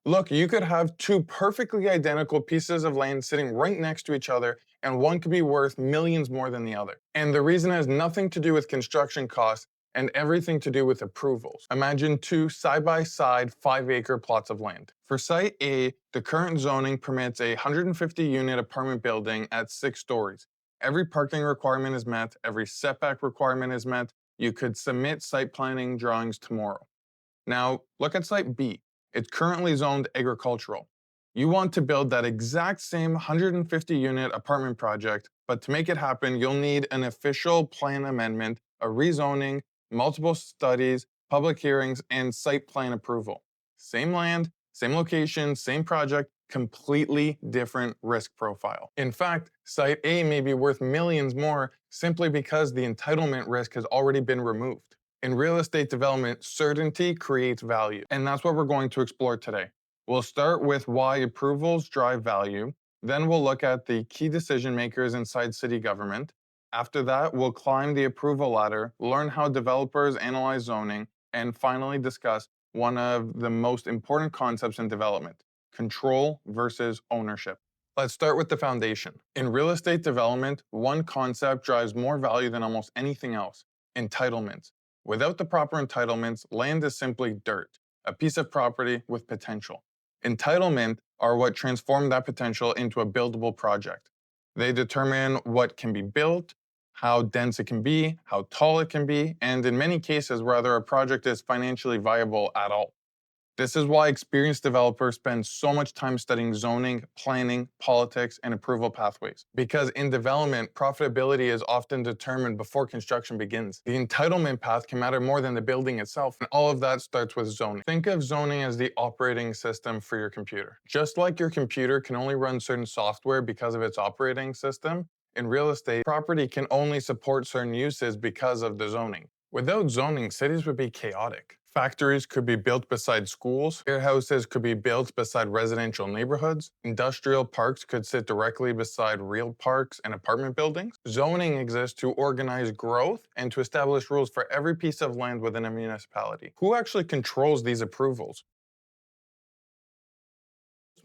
Look, you could have two perfectly identical pieces of land sitting right next to each other, and one could be worth millions more than the other. And the reason has nothing to do with construction costs and everything to do with approvals. Imagine two side-by-side 5-acre plots of land. For Site A, the current zoning permits a 150-unit apartment building at 6 stories. Every parking requirement is met, every setback requirement is met. You could submit site planning drawings tomorrow. Now, look at Site B. It's currently zoned agricultural. You want to build that exact same 150-unit apartment project, but to make it happen, you'll need an official plan amendment, a rezoning, multiple studies, public hearings, and site plan approval. Same land, same location, same project, completely different risk profile. In fact, Site A may be worth millions more simply because the entitlement risk has already been removed. In real estate development, certainty creates value, and that's what we're going to explore today. We'll start with why approvals drive value, then we'll look at the key decision makers inside city government. After that, we'll climb the approval ladder, learn how developers analyze zoning, and finally discuss one of the most important concepts in development: control versus ownership. Let's start with the foundation. In real estate development, one concept drives more value than almost anything else: entitlements. Without the proper entitlements, land is simply dirt, a piece of property with potential. Entitlement are what transform that potential into a buildable project. They determine what can be built, how dense it can be, how tall it can be, and in many cases, whether a project is financially viable at all. This is why experienced developers spend so much time studying zoning, planning, politics, and approval pathways. Because in development, profitability is often determined before construction begins. The entitlement path can matter more than the building itself, and all of that starts with zoning. Think of zoning as the operating system for your computer. Just like your computer can only run certain software because of its operating system, in real estate, property can only support certain uses because of the zoning. Without zoning, cities would be chaotic. Factories could be built beside schools, warehouses could be built beside residential neighborhoods, industrial parks could sit directly beside real parks and apartment buildings. Zoning exists to organize growth and to establish rules for every piece of land within a municipality. Who actually controls these approvals?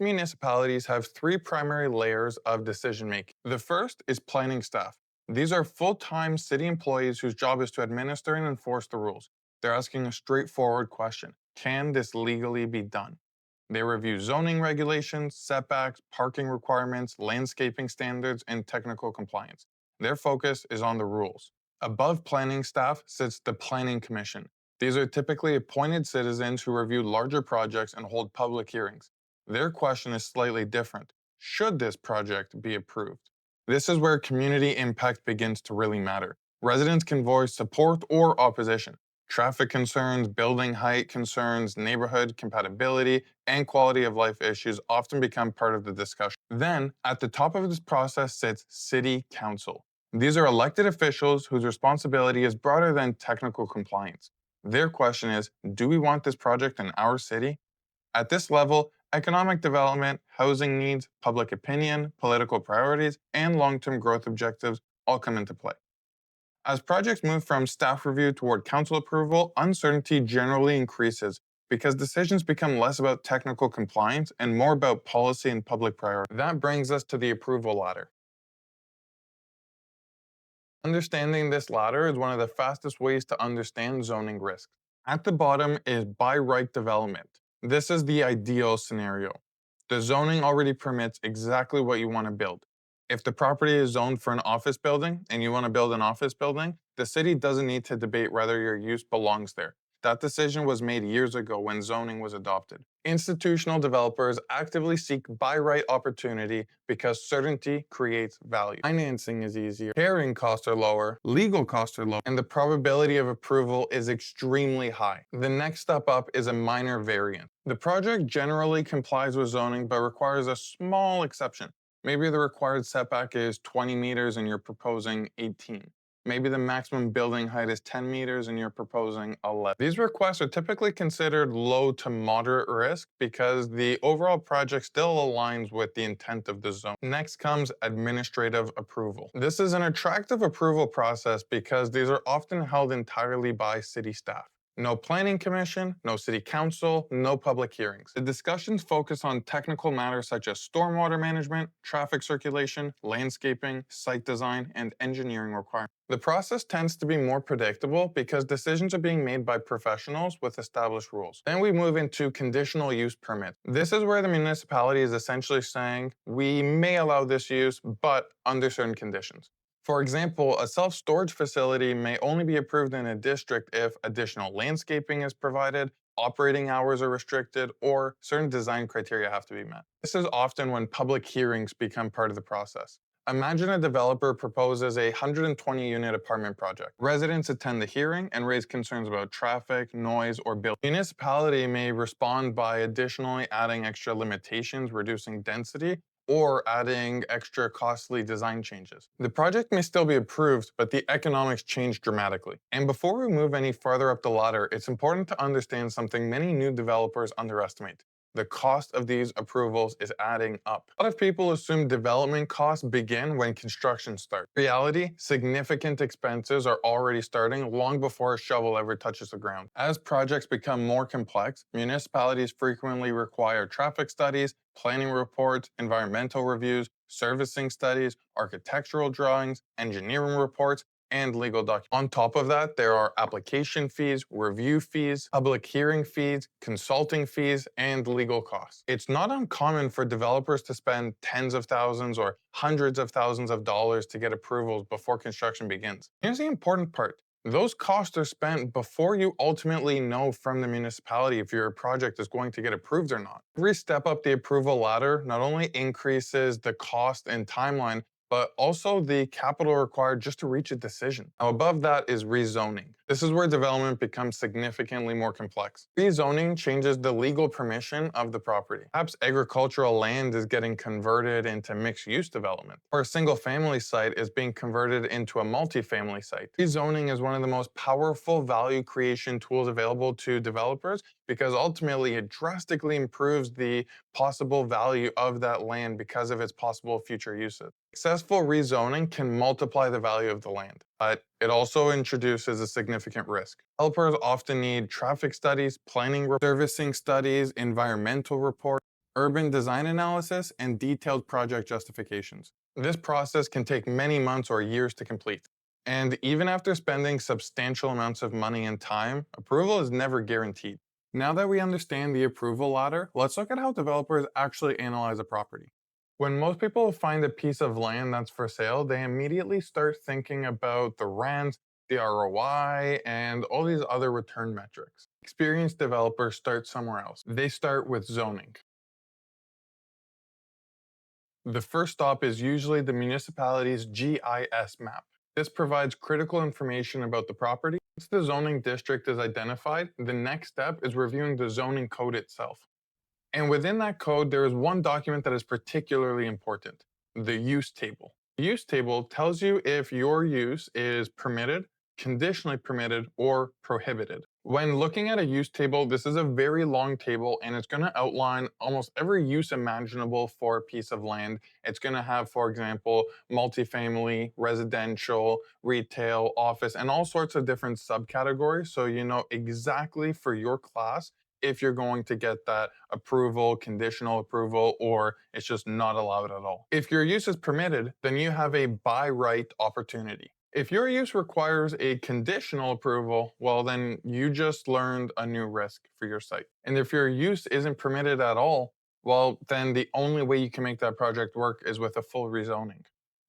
Municipalities have three primary layers of decision making. The first is planning staff. These are full-time city employees whose job is to administer and enforce the rules. They're asking a straightforward question: can this legally be done? They review zoning regulations, setbacks, parking requirements, landscaping standards, and technical compliance. Their focus is on the rules. Above planning staff sits the Planning Commission. These are typically appointed citizens who review larger projects and hold public hearings. Their question is slightly different: should this project be approved? This is where community impact begins to really matter. Residents can voice support or opposition. Traffic concerns, building height concerns, neighborhood compatibility, and quality of life issues often become part of the discussion. Then, at the top of this process sits City Council. These are elected officials whose responsibility is broader than technical compliance. Their question is: do we want this project in our city? At this level, economic development, housing needs, public opinion, political priorities, and long-term growth objectives all come into play. As projects move from staff review toward council approval, uncertainty generally increases because decisions become less about technical compliance and more about policy and public priority. That brings us to the approval ladder. Understanding this ladder is one of the fastest ways to understand zoning risks. At the bottom is by right development. This is the ideal scenario. The zoning already permits exactly what you want to build. If the property is zoned for an office building and you want to build an office building, the city doesn't need to debate whether your use belongs there. That decision was made years ago when zoning was adopted. Institutional developers actively seek by right opportunity because certainty creates value. Financing is easier, carrying costs are lower, legal costs are low, and the probability of approval is extremely high. The next step up is a minor variant. The project generally complies with zoning but requires a small exception. Maybe the required setback is 20 meters and you're proposing 18. Maybe the maximum building height is 10 meters and you're proposing 11. These requests are typically considered low to moderate risk because the overall project still aligns with the intent of the zone. Next comes administrative approval. This is an attractive approval process because these are often held entirely by city staff. No planning commission, no city council, no public hearings. The discussions focus on technical matters such as stormwater management, traffic circulation, landscaping, site design, and engineering requirements. The process tends to be more predictable because decisions are being made by professionals with established rules. Then we move into conditional use permits. This is where the municipality is essentially saying, we may allow this use, but under certain conditions. For example, a self-storage facility may only be approved in a district if additional landscaping is provided, operating hours are restricted, or certain design criteria have to be met. This is often when public hearings become part of the process. Imagine a developer proposes a 120-unit apartment project. Residents attend the hearing and raise concerns about traffic, noise, or building. The municipality may respond by additionally adding extra limitations, reducing density, or adding extra costly design changes. The project may still be approved, but the economics change dramatically. And before we move any farther up the ladder, it's important to understand something many new developers underestimate. The cost of these approvals is adding up. A lot of people assume development costs begin when construction starts. In reality, significant expenses are already starting long before a shovel ever touches the ground. As projects become more complex, municipalities frequently require traffic studies, planning reports, environmental reviews, servicing studies, architectural drawings, engineering reports, and legal documents. On top of that, there are application fees, review fees, public hearing fees, consulting fees, and legal costs. It's not uncommon for developers to spend tens of thousands or hundreds of thousands of dollars to get approvals before construction begins. Here's the important part. Those costs are spent before you ultimately know from the municipality if your project is going to get approved or not. Every step up the approval ladder not only increases the cost and timeline, but also the capital required just to reach a decision. Now, above that is rezoning. This is where development becomes significantly more complex. Rezoning changes the legal permission of the property. Perhaps agricultural land is getting converted into mixed-use development, or a single-family site is being converted into a multi-family site. Rezoning is one of the most powerful value creation tools available to developers because ultimately it drastically improves the possible value of that land because of its possible future uses. Successful rezoning can multiply the value of the land, but it also introduces a significant risk. Developers often need traffic studies, planning, servicing studies, environmental reports, urban design analysis, and detailed project justifications. This process can take many months or years to complete. And even after spending substantial amounts of money and time, approval is never guaranteed. Now that we understand the approval ladder, let's look at how developers actually analyze a property. When most people find a piece of land that's for sale, they immediately start thinking about the rent, the ROI, and all these other return metrics. Experienced developers start somewhere else. They start with zoning. The first stop is usually the municipality's GIS map. This provides critical information about the property. Once the zoning district is identified, the next step is reviewing the zoning code itself. And within that code, there is one document that is particularly important, the use table. The use table tells you if your use is permitted, conditionally permitted, or prohibited. When looking at a use table, this is a very long table and it's going to outline almost every use imaginable for a piece of land. It's going to have, for example, multifamily, residential, retail, office, and all sorts of different subcategories. So you know exactly for your class if you're going to get that approval, conditional approval, or it's just not allowed at all. If your use is permitted, then you have a by right opportunity. If your use requires a conditional approval, well, then you just learned a new risk for your site. And if your use isn't permitted at all, well, then the only way you can make that project work is with a full rezoning.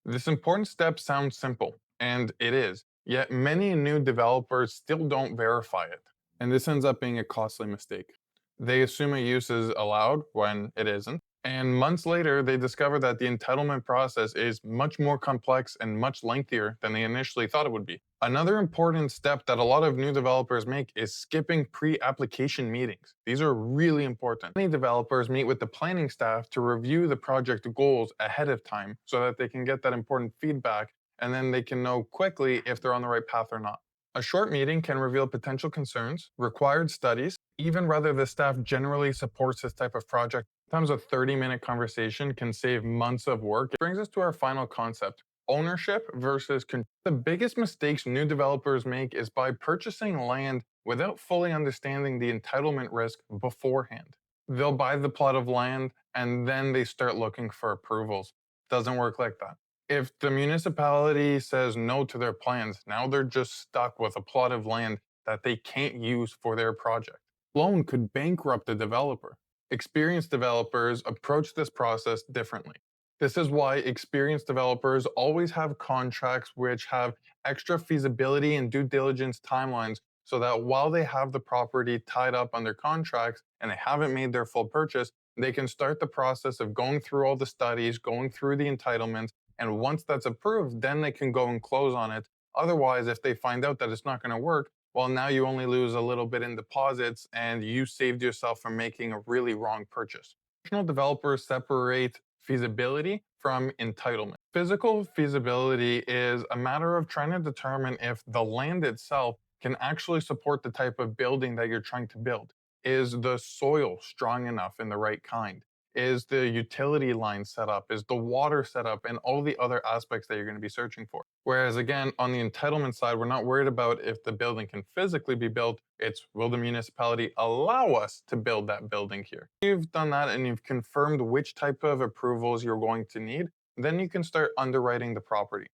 This important step sounds simple, and it is, yet many new developers still don't verify it. And this ends up being a costly mistake. They assume a use is allowed when it isn't. And months later, they discover that the entitlement process is much more complex and much lengthier than they initially thought it would be. Another important step that a lot of new developers make is skipping pre-application meetings. These are really important. Many developers meet with the planning staff to review the project goals ahead of time so that they can get that important feedback and then they can know quickly if they're on the right path or not. A short meeting can reveal potential concerns, required studies, even whether the staff generally supports this type of project. Sometimes a 30-minute conversation can save months of work. It brings us to our final concept, ownership versus control. The biggest mistakes new developers make is by purchasing land without fully understanding the entitlement risk beforehand. They'll buy the plot of land and then they start looking for approvals. Doesn't work like that. If the municipality says no to their plans, now they're just stuck with a plot of land that they can't use for their project. Loan could bankrupt the developer. Experienced developers approach this process differently. This is why experienced developers always have contracts which have extra feasibility and due diligence timelines so that while they have the property tied up under contracts and they haven't made their full purchase, they can start the process of going through all the studies, going through the entitlements, and once that's approved, then they can go and close on it. Otherwise, if they find out that it's not going to work, well, now you only lose a little bit in deposits and you saved yourself from making a really wrong purchase. Traditional developers separate feasibility from entitlement. Physical feasibility is a matter of trying to determine if the land itself can actually support the type of building that you're trying to build. Is the soil strong enough and the right kind? Is the utility line set up? Is the water set up? And all the other aspects that you're going to be searching for. Whereas again, on the entitlement side, we're not worried about if the building can physically be built. It's will the municipality allow us to build that building here? You've done that and you've confirmed which type of approvals you're going to need, then you can start underwriting the property.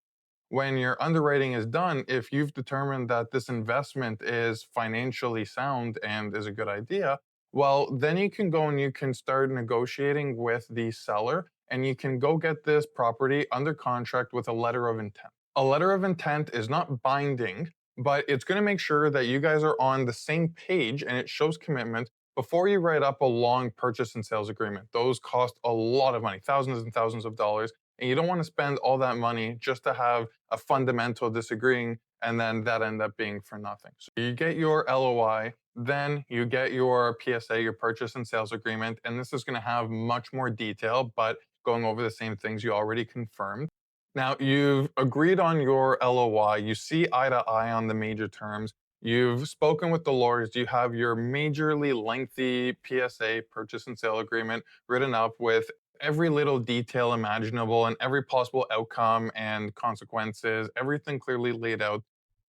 When your underwriting is done, if you've determined that this investment is financially sound and is a good idea, well, then you can go and you can start negotiating with the seller and you can go get this property under contract with a letter of intent. A letter of intent is not binding, but it's going to make sure that you guys are on the same page and it shows commitment before you write up a long purchase and sales agreement. Those cost a lot of money, thousands and thousands of dollars. And you don't want to spend all that money just to have a fundamental disagreeing and then that end up being for nothing. So you get your LOI, then you get your PSA, your purchase and sales agreement, and this is going to have much more detail, but going over the same things you already confirmed. Now, you've agreed on your LOI, you see eye to eye on the major terms, you've spoken with the lawyers, you have your majorly lengthy PSA, purchase and sale agreement, written up with every little detail imaginable and every possible outcome and consequences, everything clearly laid out.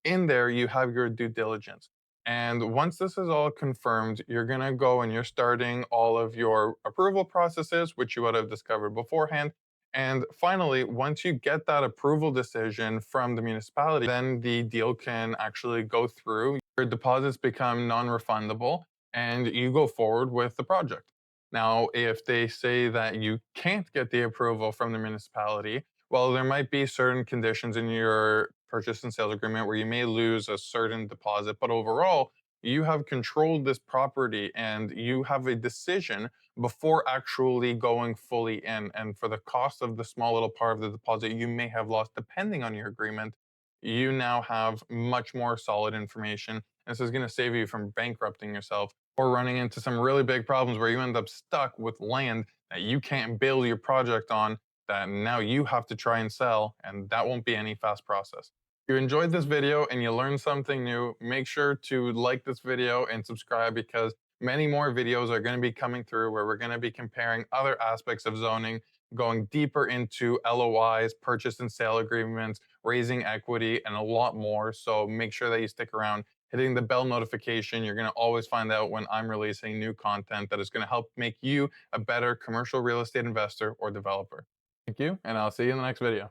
In there, you have your due diligence. And once this is all confirmed, you're going to go and you're starting all of your approval processes, which you would have discovered beforehand. And finally, once you get that approval decision from the municipality, then the deal can actually go through. Your deposits become non refundable and you go forward with the project. Now, if they say that you can't get the approval from the municipality, well, there might be certain conditions in your purchase and sales agreement where you may lose a certain deposit, but overall, you have controlled this property and you have a decision before actually going fully in. And for the cost of the small little part of the deposit you may have lost, depending on your agreement, you now have much more solid information. This is going to save you from bankrupting yourself or running into some really big problems where you end up stuck with land that you can't build your project on that now you have to try and sell, and that won't be any fast process. If you enjoyed this video and you learned something new, make sure to like this video and subscribe because many more videos are going to be coming through where we're going to be comparing other aspects of zoning, going deeper into LOIs, purchase and sale agreements, raising equity, and a lot more. So make sure that you stick around, hitting the bell notification. You're going to always find out when I'm releasing new content that is going to help make you a better commercial real estate investor or developer. Thank you, and I'll see you in the next video.